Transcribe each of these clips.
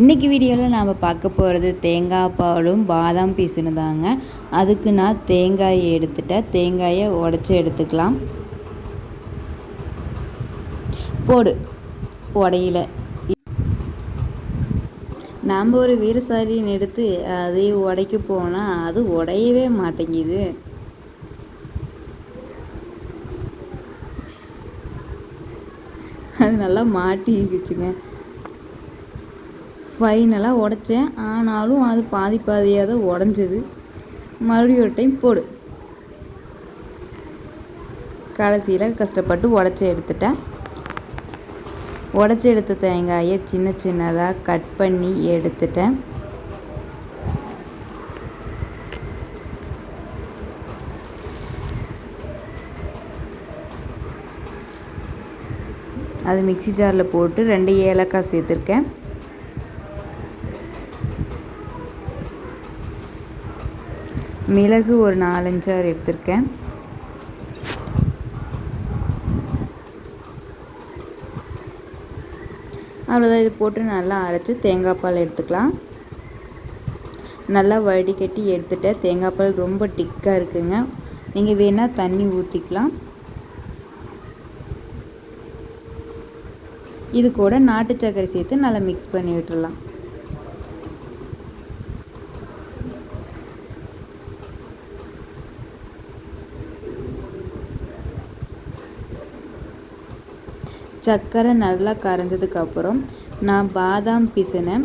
இன்றைக்கி வீடியோவில் நாம் பார்க்க போகிறது தேங்காய் பாலும் பாதாம் பீஸுன்னு தாங்க. அதுக்கு நான் தேங்காயை எடுத்துட்டேன். தேங்காயை உடச்சி எடுத்துக்கலாம். போடு உடையில நாம் ஒரு வீரசாலின்னு எடுத்து அதை உடைக்க போனால் அது உடையவே மாட்டேங்குது. அது நல்லா மாட்டிக்குச்சுங்க. ஃபைனலாக உடைச்சேன். ஆனாலும் அது பாதியாக தான் உடஞ்சிது. மறுபடியும் ஒரு டைம் போடு. கடைசியில் கஷ்டப்பட்டு உடச்சி எடுத்துட்டேன். உடச்சி எடுத்த தேங்காயை சின்ன சின்னதாக கட் பண்ணி எடுத்துட்டேன். அது மிக்ஸி ஜாரில் போட்டு 2 ஏலக்காய் சேர்த்துருக்கேன். மிளகு ஒரு 4-5 எடுத்திருக்கேன். அவ்வளோதான். இது போட்டு நல்லா அரைச்சி தேங்காய் பால் எடுத்துக்கலாம். நல்லா வடிகட்டி எடுத்துட்டேன். தேங்காய் பால் ரொம்ப திக்காக இருக்குங்க. நீங்கள் வேணால் தண்ணி ஊற்றிக்கலாம். இது கூட நாட்டு சர்க்கரை சேர்த்து நல்லா மிக்ஸ் பண்ணி விட்டுடலாம். சர்க்கரை நல்லா கரைஞ்சதுக்கப்புறம் நான் பாதாம் பிசினை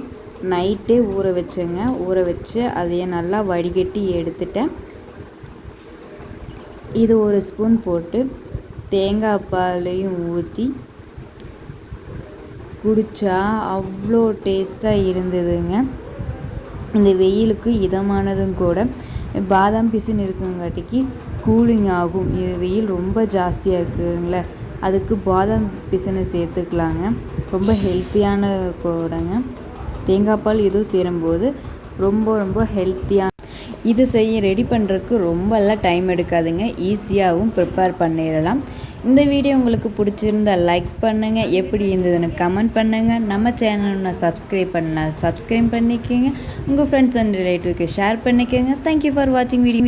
நைட்டே ஊற வச்சேங்க. ஊற வச்சு அதையே நல்லா வடிகட்டி எடுத்துட்டேன். இது 1 ஸ்பூன் போட்டு தேங்காய் பாலையும் ஊற்றி குடித்தா அவ்வளோ டேஸ்ட்டாக இருந்ததுங்க. இந்த வெயிலுக்கு இதமானதும் கூட. பாதாம் பிசின் இருக்குங்காட்டிக்கு கூலிங் ஆகும். வெயில் ரொம்ப ஜாஸ்தியாக இருக்குங்களே, அதுக்கு பாதாம் பிசினை சேர்த்துக்கலாங்க. ரொம்ப ஹெல்த்தியான கூடங்க. தேங்காய் பால் இதுவும் சேரும்போது ரொம்ப ஹெல்த்தியாக. இது ரெடி பண்ணுறதுக்கு ரொம்பலாம் டைம் எடுக்காதுங்க. ஈஸியாகவும் ப்ரிப்பேர் பண்ணிடலாம். இந்த வீடியோ உங்களுக்கு பிடிச்சிருந்தால் லைக் பண்ணுங்கள். எப்படி இருந்ததுன்னு கமெண்ட் பண்ணுங்கள். நம்ம சேனலை சப்ஸ்கிரைப் பண்ணிக்கோங்க. உங்கள் ஃப்ரெண்ட்ஸ் அண்ட் ரிலேட்டிவ்க்கு ஷேர் பண்ணிக்கோங்க. தேங்க்யூ ஃபார் வாட்சிங் வீடியோ.